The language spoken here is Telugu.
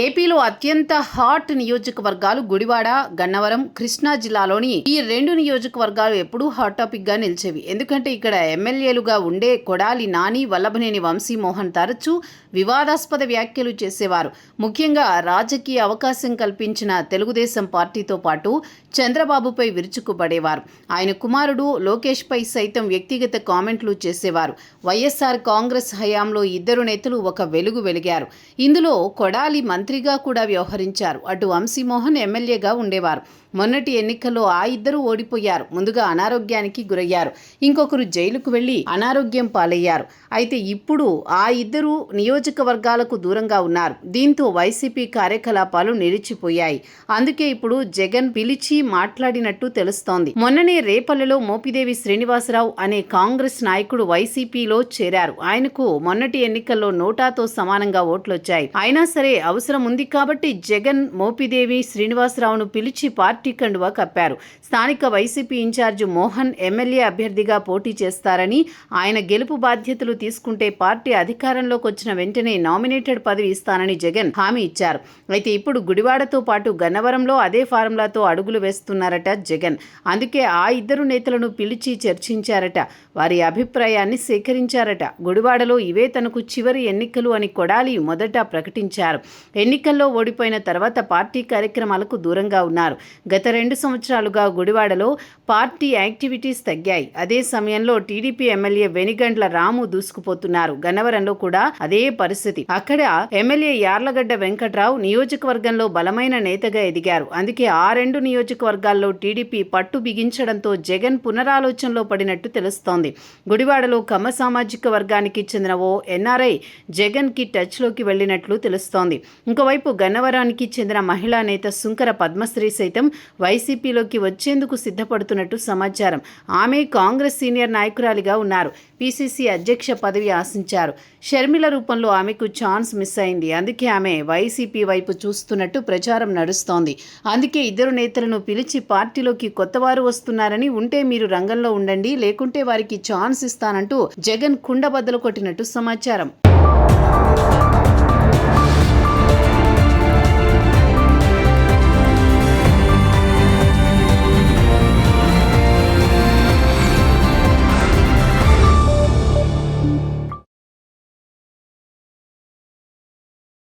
ఏపీలో అత్యంత హాట్ నియోజకవర్గాలు గుడివాడ, గన్నవరం, కృష్ణా జిల్లాలోని ఈ రెండు నియోజకవర్గాలు ఎప్పుడూ హాట్ టాపిక్ గా నిలిచేవి. ఎందుకంటే ఇక్కడ ఎమ్మెల్యేలుగా ఉండే కొడాలి నాని, వల్లభనేని వంశీమోహన్ తరచూ వివాదాస్పద వ్యాఖ్యలు చేసేవారు. ముఖ్యంగా రాజకీయ అవకాశం కల్పించిన తెలుగుదేశం పార్టీతో పాటు చంద్రబాబుపై విరుచుకుపడేవారు. ఆయన కుమారుడు లోకేష్ పై సైతం వ్యక్తిగత కామెంట్లు చేసేవారు. వైఎస్ఆర్ కాంగ్రెస్ హయాంలో ఇద్దరు నేతలు ఒక వెలుగు వెలిగారు. ఇందులో కొడాలి మంత్రిగా కూడా వ్యవహరించారు. అటు వంశీమోహన్ ఎమ్మెల్యేగా ఉండేవారు. మొన్నటి ఎన్నికల్లో ఆ ఇద్దరు ఓడిపోయారు. ముందుగా అనారోగ్యానికి గురయ్యారు. ఇంకొకరు జైలుకు వెళ్లి అనారోగ్యం పాలయ్యారు. అయితే ఇప్పుడు ఆ ఇద్దరు నియోజకవర్గాలకు దూరంగా ఉన్నారు. దీంతో వైసీపీ కార్యకలాపాలు నిలిచిపోయాయి. అందుకే ఇప్పుడు జగన్ పిలిచి మాట్లాడినట్టు తెలుస్తోంది. మొన్ననే రేపల్లెలో మోపిదేవి శ్రీనివాసరావు అనే కాంగ్రెస్ నాయకుడు వైసీపీలో చేరారు. ఆయనకు మొన్నటి ఎన్నికల్లో నోటాతో సమానంగా ఓట్లొచ్చాయి. అయినా సరే అవసరం ఉంది కాబట్టి జగన్ మోపిదేవి శ్రీనివాసరావును పిలిచి పార్టీ కండువా కప్పారు. స్థానిక వైసీపీ ఇన్ఛార్జి మోహన్ ఎమ్మెల్యే అభ్యర్థిగా పోటీ చేస్తారని, ఆయన గెలుపు బాధ్యతలు తీసుకుంటే పార్టీ అధికారంలోకి వచ్చిన వెంటనే నామినేటెడ్ పదవి ఇస్తానని జగన్ హామీ ఇచ్చారు. అయితే ఇప్పుడు గుడివాడతో పాటు గన్నవరంలో అదే ఫార్ములాతో అడుగులు వేస్తున్నారట జగన్. అందుకే ఆ ఇద్దరు నేతలను పిలిచి చర్చించారట. వారి అభిప్రాయాన్ని సేకరించారట. గుడివాడలో ఇవే తనకు చివరి ఎన్నికలు అని కొడాలి మొదట ప్రకటించారు. ఎన్నికల్లో ఓడిపోయిన తర్వాత పార్టీ కార్యక్రమాలకు దూరంగా ఉన్నారు. గత 2 సంవత్సరాలుగా గుడివాడలో పార్టీ యాక్టివిటీస్ తగ్గాయి. అదే సమయంలో టీడీపీ ఎమ్మెల్యే వెనిగండ్ల రాము దూసుకుపోతున్నారు. గన్నవరంలో కూడా అదే పరిస్థితి. అక్కడ ఎమ్మెల్యే యార్లగడ్డ వెంకట్రావు నియోజకవర్గంలో బలమైన నేతగా ఎదిగారు. అందుకే ఆ 2 నియోజకవర్గాల్లో టీడీపీ పట్టు బిగించడంతో జగన్ పునరాలోచనలో పడినట్టు తెలుస్తోంది. గుడివాడలో కమ్మ సామాజిక వర్గానికి చెందిన ఓ ఎన్ఆర్ఐ జగన్ కి టచ్ లోకి వెళ్లినట్లు తెలుస్తోంది. ఇంకోవైపు గన్నవరానికి చెందిన మహిళా నేత సుంకర పద్మశ్రీ సైతం వైసీపీలోకి వచ్చేందుకు సిద్ధపడుతున్నట్టు సమాచారం. ఆమె కాంగ్రెస్ సీనియర్ నాయకురాలిగా ఉన్నారు. పీసీసీ అధ్యక్ష పదవి ఆశించారు. షర్మిల రూపంలో ఆమెకు ఛాన్స్ మిస్ అయింది. అందుకే ఆమె వైసీపీ వైపు చూస్తున్నట్టు ప్రచారం నడుస్తోంది. అందుకే ఇద్దరు నేతలను పిలిచి పార్టీలోకి కొత్తవారు వస్తున్నారని, ఉంటే మీరు రంగంలో ఉండండి, లేకుంటే వారికి ఛాన్స్ ఇస్తానంటూ జగన్ కుండబద్దలు కొట్టినట్టు సమాచారం.